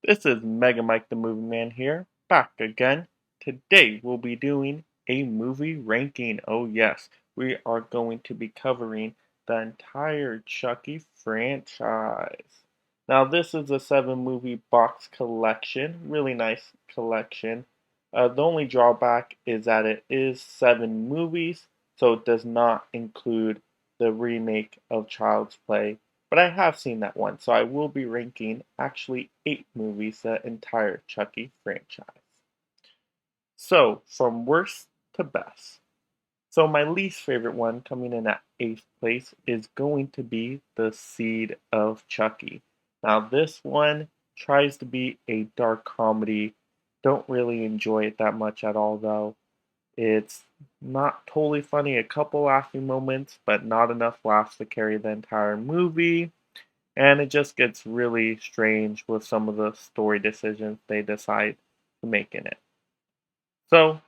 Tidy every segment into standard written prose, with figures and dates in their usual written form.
This is Mega Mike the Movie Man here, back again. Today we'll be doing a movie ranking. Oh yes, we are going to be covering the entire Chucky franchise. Now this is a 7 movie box collection, really nice collection. The only drawback is that it is 7 movies, so it does not include the remake of Child's Play, but I have seen that one, so I will be ranking actually 8 movies, the entire Chucky franchise. So, from worst to best. So, my least favorite one, coming in at 8th place, is going to be The Seed of Chucky. Now, this one tries to be a dark comedy. Don't really enjoy it that much at all, though. It's not totally funny, a couple laughing moments, but not enough laughs to carry the entire movie. And it just gets really strange with some of the story decisions they decide to make in it. So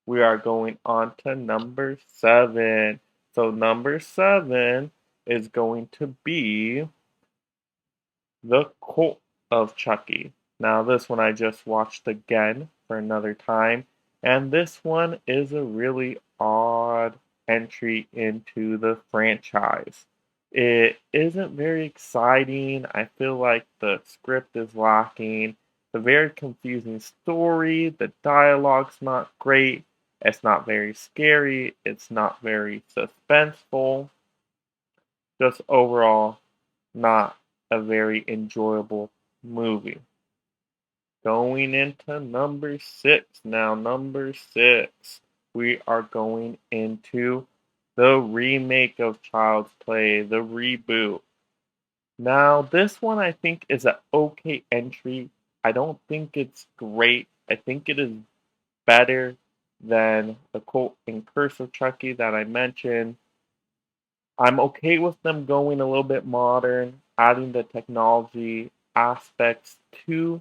we are going on to number 7. So number 7 is going to be The Cult of Chucky. Now this one I just watched again for another time, and this one is a really odd entry into the franchise. It isn't very exciting. I feel like the script is lacking. It's a very confusing story. The dialogue's not great. It's not very scary. It's not very suspenseful. Just overall, not a very enjoyable movie. Going into number 6. Now, number 6, we are going into the remake of Child's Play, the reboot. Now, this one I think is an okay entry. I don't think it's great. I think it is better than the Cult and Curse of Chucky that I mentioned. I'm okay with them going a little bit modern, adding the technology aspects to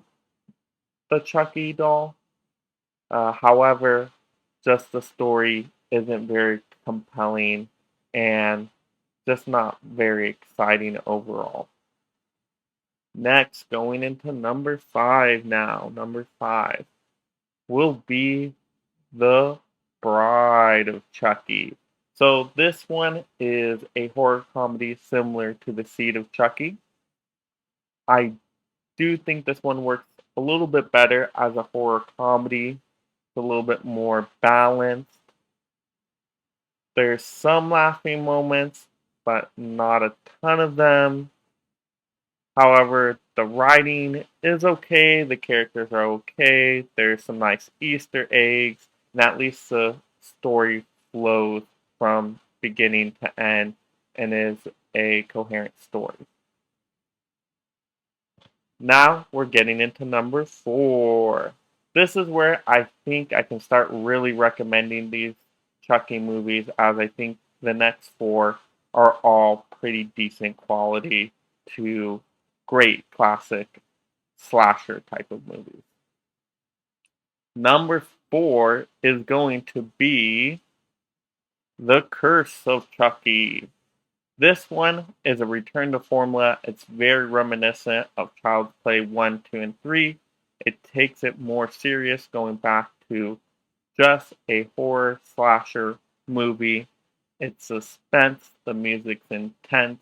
the Chucky doll. However, just the story isn't very compelling and just not very exciting overall. Next, going into number 5 now. Number 5 will be The Bride of Chucky. So this one is a horror comedy similar to The Seed of Chucky. I do think this one works a little bit better as a horror comedy. It's a little bit more balanced. There's some laughing moments, but not a ton of them. However, the writing is okay, the characters are okay, there's some nice Easter eggs, and at least the story flows from beginning to end and is a coherent story. Now we're getting into number 4. This is where I think I can start really recommending these Chucky movies, as I think the next 4 are all pretty decent quality to great classic slasher type of movies. Number 4 is going to be The Curse of Chucky. This one is a return to formula. It's very reminiscent of Child's Play 1, 2, and 3. It takes it more serious, going back to just a horror slasher movie. It's suspense, the music's intense,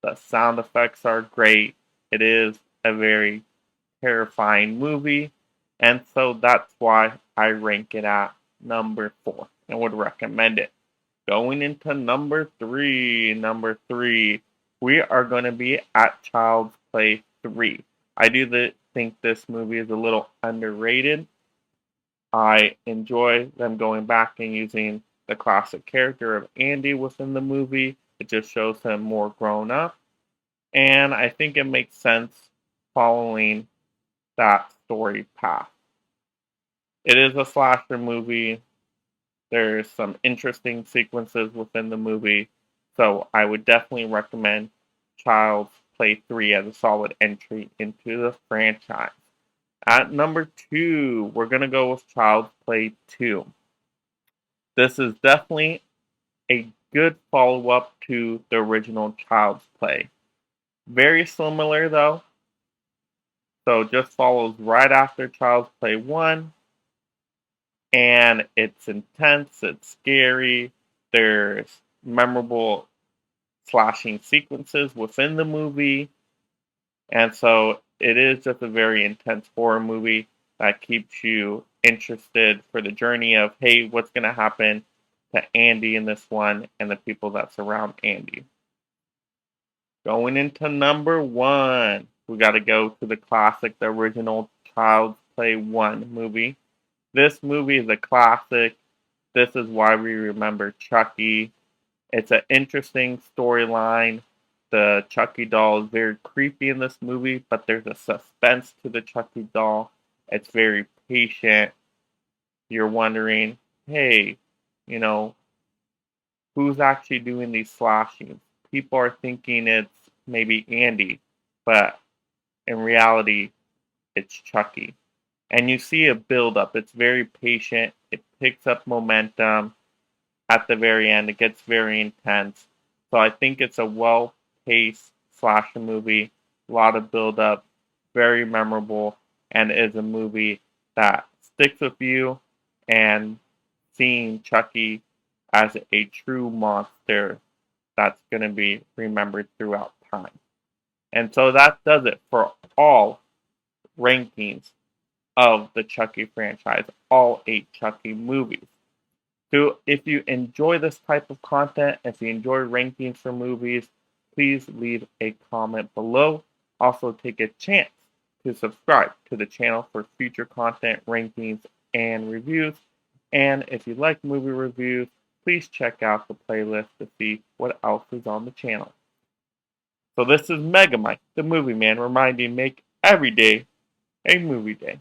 the sound effects are great. It is a very terrifying movie, and so that's why I rank it at number 4 and would recommend it. Going into number 3, we are going to be at Child's Play 3. I do think this movie is a little underrated. I enjoy them going back and using the classic character of Andy within the movie. It just shows him more grown up, and I think it makes sense following that story path. It is a slasher movie. There's some interesting sequences within the movie, so I would definitely recommend Child's Play 3 as a solid entry into the franchise. At number 2, we're going to go with Child's Play 2. This is definitely a good follow up to the original Child's Play. Very similar, though. So it just follows right after Child's Play 1, and it's intense, it's scary, there's memorable slashing sequences within the movie, and so it is just a very intense horror movie that keeps you interested for the journey of, hey, what's going to happen to Andy in this one and the people that surround Andy. Going into number one, we got to go to the classic, the original Child's Play 1 movie. This movie is a classic. This is why we remember Chucky. It's an interesting storyline. The Chucky doll is very creepy in this movie, but there's a suspense to the Chucky doll. It's very patient. You're wondering, hey, you know, who's actually doing these slashings? People are thinking it's maybe Andy, but in reality, it's Chucky. And you see a build up. It's very patient. It picks up momentum at the very end. It gets very intense. So I think it's a well paced slasher movie. A lot of build up, very memorable, and is a movie that sticks with you. And seeing Chucky as a true monster that's going to be remembered throughout time. And so that does it for all rankings of the Chucky franchise, all 8 Chucky movies. So if you enjoy this type of content, if you enjoy rankings for movies, please leave a comment below. Also take a chance to subscribe to the channel for future content, rankings, and reviews. And if you like movie reviews, please check out the playlist to see what else is on the channel. So this is Mega Mike, the Movie Man, reminding you make every day a movie day.